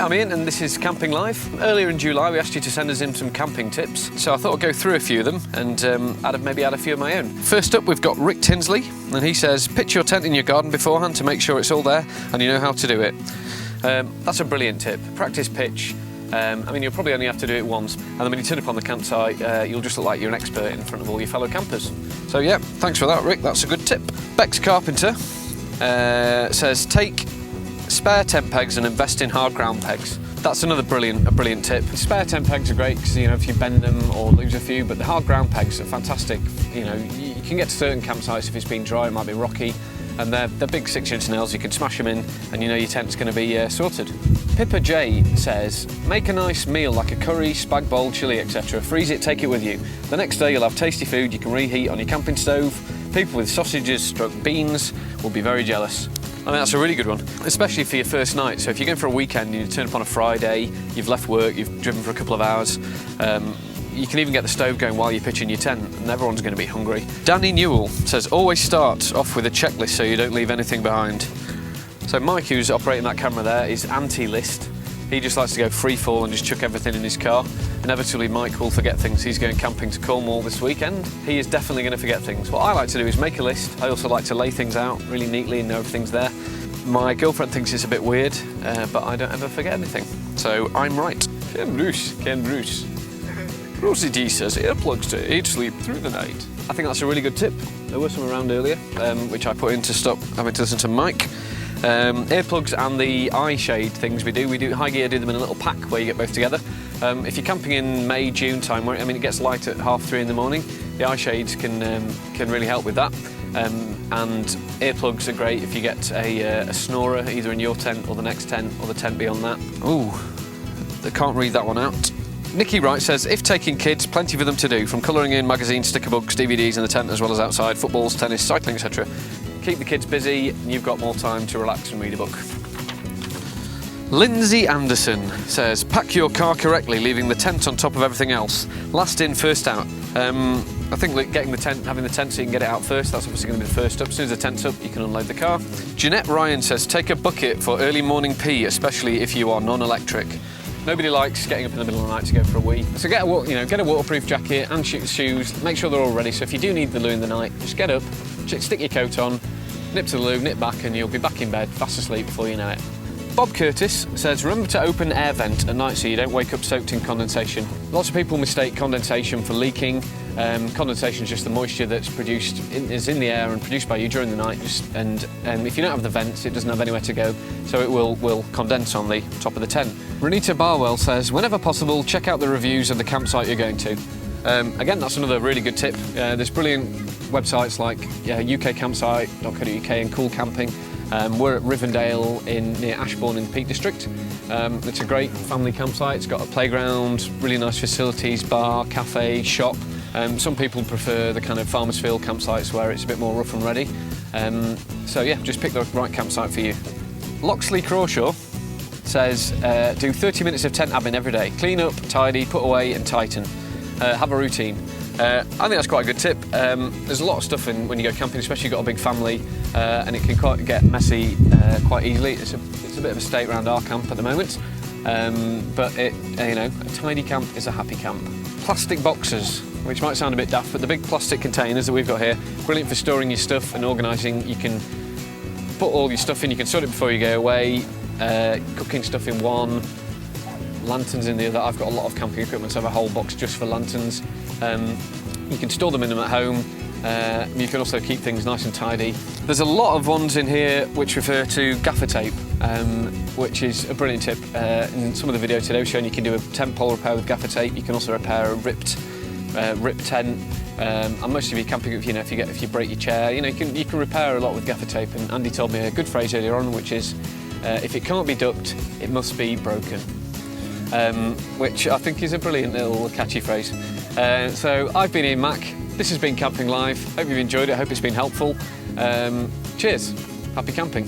I'm Ian and this is Camping Live. Earlier in July we asked you to send us in some camping tips, so I thought I'd go through a few of them and maybe add a few of my own. First up we've got Rick Tinsley, and he says pitch your tent in your garden beforehand to make sure it's all there and you know how to do it. That's a brilliant tip. Practice pitch. I mean, you'll probably only have to do it once, and then when you turn up on the campsite, you'll just look like you're an expert in front of all your fellow campers. So yeah, thanks for that, Rick. That's a good tip. Bex Carpenter says take spare tent pegs and invest in hard ground pegs. That's another brilliant tip. Spare tent pegs are great because, you know, if you bend them or lose a few, but the hard ground pegs are fantastic. You know, you can get to certain campsites if it's been dry, it might be rocky, and they're big 6-inch nails. You can smash them in and you know your tent's going to be sorted. Pippa J says, make a nice meal like a curry, spag bowl, chilli, etc. Freeze it, take it with you. The next day you'll have tasty food you can reheat on your camping stove. People with sausages / beans will be very jealous. I mean, that's a really good one, especially for your first night. So if you're going for a weekend and you turn up on a Friday, you've left work, you've driven for a couple of hours, you can even get the stove going while you're pitching your tent and everyone's going to be hungry. Danny Newell says, always start off with a checklist so you don't leave anything behind. So Mike, who's operating that camera there, is anti-list. He just likes to go free fall and just chuck everything in his car. Inevitably, Mike will forget things. He's going camping to Cornwall this weekend. He is definitely going to forget things. What I like to do is make a list. I also like to lay things out really neatly and know everything's there. My girlfriend thinks it's a bit weird, but I don't ever forget anything. So I'm right. Ken Bruce. Rosie D says earplugs to aid sleep through the night. I think that's a really good tip. There were some around earlier, which I put in to stop having to listen to Mike. Earplugs and the eye shade things we do High Gear do them in a little pack where you get both together. If you're camping in May, June time, where it gets light at 3:30 in the morning, the eye shades can really help with that. And earplugs are great if you get a snorer either in your tent or the next tent or the tent beyond that. Ooh, I can't read that one out. Nikki Wright says, if taking kids, plenty for them to do, from colouring in, magazines, sticker books, DVDs in the tent as well as outside, footballs, tennis, cycling, etc. Keep the kids busy and you've got more time to relax and read a book. Lindsay Anderson says, pack your car correctly, leaving the tent on top of everything else. Last in, first out. I think that having the tent so you can get it out first, that's obviously going to be the first up. As soon as the tent's up, you can unload the car. Jeanette Ryan says, take a bucket for early morning pee, especially if you are non-electric. Nobody likes getting up in the middle of the night to go for a wee. So get a waterproof jacket and shoes, make sure they're all ready. So if you do need the loo in the night, just get up, stick your coat on, nip to the loo, nip back, and you'll be back in bed, fast asleep before you know it. Bob Curtis says, remember to open air vent at night so you don't wake up soaked in condensation. Lots of people mistake condensation for leaking. Condensation is just the moisture that's is in the air and produced by you during the night. And if you don't have the vents, it doesn't have anywhere to go, so it will condense on the top of the tent. Renita Barwell says, whenever possible, check out the reviews of the campsite you're going to. Again, that's another really good tip. There's brilliant websites like ukcampsite.co.uk and Cool Camping. We're at Rivendale near Ashbourne in the Peak District. It's a great family campsite. It's got a playground, really nice facilities, bar, cafe, shop. Some people prefer the kind of farmers field campsites where it's a bit more rough and ready. So yeah, just pick the right campsite for you. Loxley Crawshaw says, do 30 minutes of tent admin every day. Clean up, tidy, put away and tighten. Have a routine. I think that's quite a good tip. There's a lot of stuff when you go camping, especially if you've got a big family, and it can get messy quite easily. It's a bit of a state around our camp at the moment, but a tidy camp is a happy camp. Plastic boxes, which might sound a bit daft, but the big plastic containers that we've got here, brilliant for storing your stuff and organising. You can put all your stuff in, you can sort it before you go away, cooking stuff in one, lanterns in the other. I've got a lot of camping equipment, so I have a whole box just for lanterns. You can store them in them at home. You can also keep things nice and tidy. There's a lot of ones in here which refer to gaffer tape, which is a brilliant tip. In some of the video today, we've shown you can do a tent pole repair with gaffer tape. You can also repair a ripped tent. And most of you camping, if you break your chair, you can repair a lot with gaffer tape. And Andy told me a good phrase earlier on, which is, if it can't be ducked, it must be broken. Which I think is a brilliant little catchy phrase. So I've been Ian Mack. This has been Camping Live. Hope you've enjoyed it. Hope it's been helpful. Cheers. Happy camping.